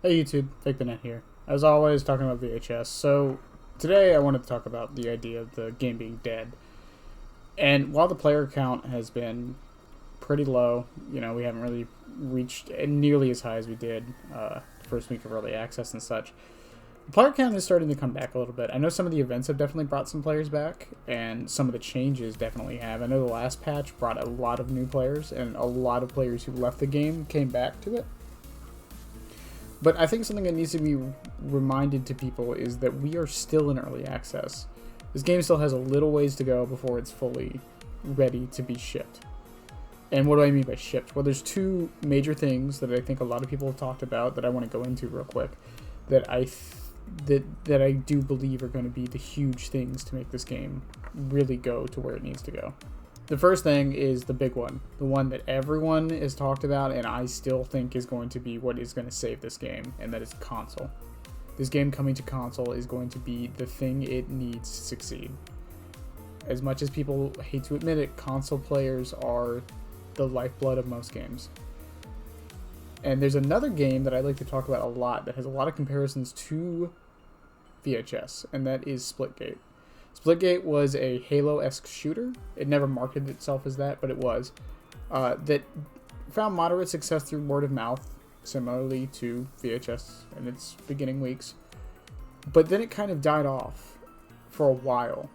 Hey YouTube, Fake the Net here. As always, talking about VHS. So today I wanted to talk about the idea of the game being dead. And while the player count has been pretty low, we haven't really reached nearly as high as we did the first week of early access and such. The player count is starting to come back a little bit. I know some of the events have definitely brought some players back, and some of the changes definitely have. I know the last patch brought a lot of new players, and a lot of players who left the game came back to it. But I think something that needs to be reminded to people is that we are still in early access. This game still has a little ways to go before it's fully ready to be shipped. And what do I mean by shipped? Well, there's two major things that I think a lot of people have talked about that I want to go into real quick that that I do believe are going to be the huge things to make this game really go to where it needs to go. The first thing is the big one, the one that everyone has talked about, and I still think is going to be what is going to save this game, and that is console. This game coming to console is going to be the thing it needs to succeed. As much as people hate to admit it, console players are the lifeblood of most games. And there's another game that I like to talk about a lot that has a lot of comparisons to VHS, and that is Splitgate. Splitgate was a Halo-esque shooter. It never marketed itself as that, but it was. That found moderate success through word of mouth, similarly to VHS in its beginning weeks. But then it kind of died off for a while.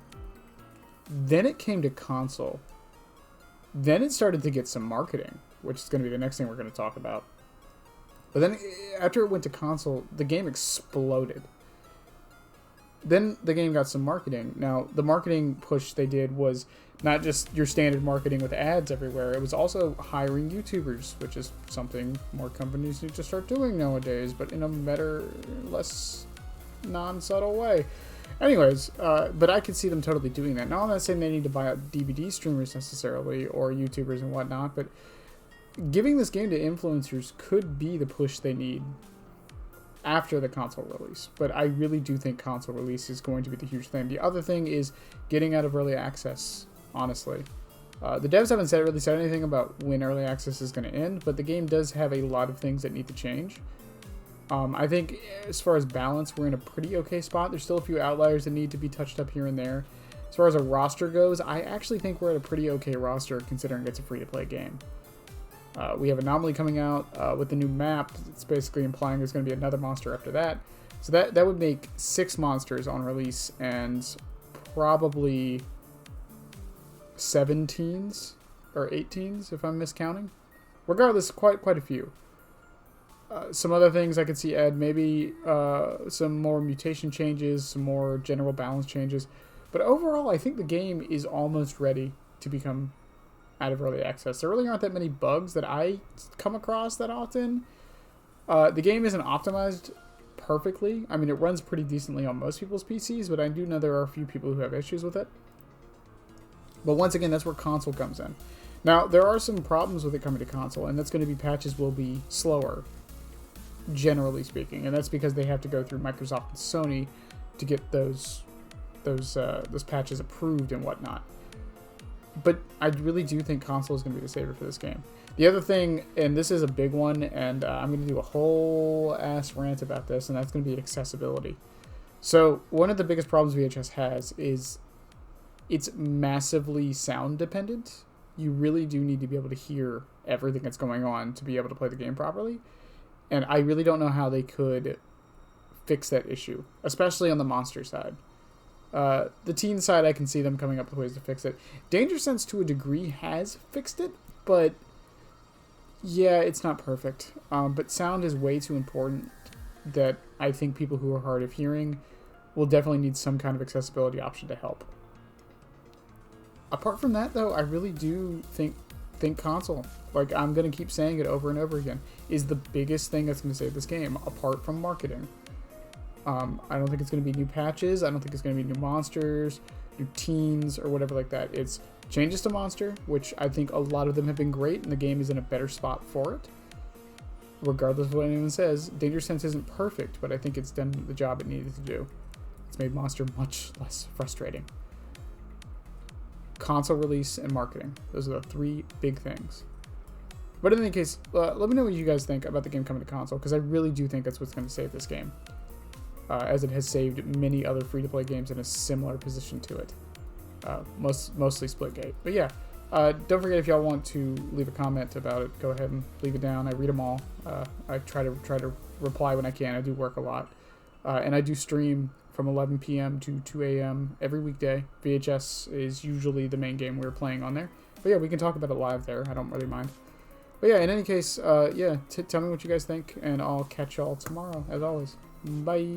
Then it came to console. Then it started to get some marketing, which is going to be the next thing we're going to talk about. But then after it went to console, the game exploded. Then the game got some marketing. Now, the marketing push they did was not just your standard marketing with ads everywhere. It was also hiring YouTubers, which is something more companies need to start doing nowadays, but in a better, less non-subtle way. Anyways, but I could see them totally doing that. Now, I'm not saying they need to buy out DVD streamers necessarily, or YouTubers and whatnot, but giving this game to influencers could be the push they need after the console release. But I really do think console release is going to be the huge thing. The other thing is getting out of early access, honestly. The devs haven't really said anything about when early access is going to end, but the game does have a lot of things that need to change. I think as far as balance, we're in a pretty okay spot. There's still a few outliers that need to be touched up here and there. As far as a roster goes, I actually think we're at a pretty okay roster considering it's a free-to-play game. We have Anomaly coming out with the new map. It's basically implying there's going to be another monster after that. So that would make 6 monsters on release and probably 17s or 18s if I'm miscounting. Regardless, quite a few. Some other things I could see add, maybe some more mutation changes, some more general balance changes. But overall, I think the game is almost ready to become out of early access. There really aren't that many bugs that I come across that often. The game isn't optimized perfectly. I mean, it runs pretty decently on most people's PCs, but I do know there are a few people who have issues with it. But once again, that's where console comes in. Now, there are some problems with it coming to console, and that's going to be patches will be slower, generally speaking, and that's because they have to go through Microsoft and Sony to get those patches approved and whatnot. But I really do think console is going to be the saver for this game. The other thing, and this is a big one, and I'm going to do a whole ass rant about this, and that's going to be accessibility. So one of the biggest problems VHS has is it's massively sound dependent. You really do need to be able to hear everything that's going on to be able to play the game properly. And I really don't know how they could fix that issue, especially on the monster side. The teen side, I can see them coming up with ways to fix it. Danger Sense, to a degree, has fixed it, but yeah, it's not perfect. But sound is way too important that I think people who are hard of hearing will definitely need some kind of accessibility option to help. Apart from that, though, I really do think console, like I'm going to keep saying it over and over again, is the biggest thing that's going to save this game, apart from marketing. I don't think it's going to be new patches. I don't think it's going to be new monsters, new teens, or whatever like that. It's changes to monster, which I think a lot of them have been great, and the game is in a better spot for it. Regardless of what anyone says, Danger Sense isn't perfect, but I think it's done the job it needed to do. It's made monster much less frustrating. Console release and marketing. Those are the 3 big things. But in any case, let me know what you guys think about the game coming to console, because I really do think that's what's going to save this game, as it has saved many other free-to-play games in a similar position to it, mostly Splitgate. But yeah, don't forget, if y'all want to leave a comment about it, go ahead and leave it down. I read them all. I try to reply when I can. I do work a lot, and I do stream from 11 p.m. to 2 a.m. every weekday. VHS is usually the main game we're playing on there. But yeah, we can talk about it live there. I don't really mind. But yeah, in any case, yeah, tell me what you guys think, and I'll catch y'all tomorrow, as always. Bye!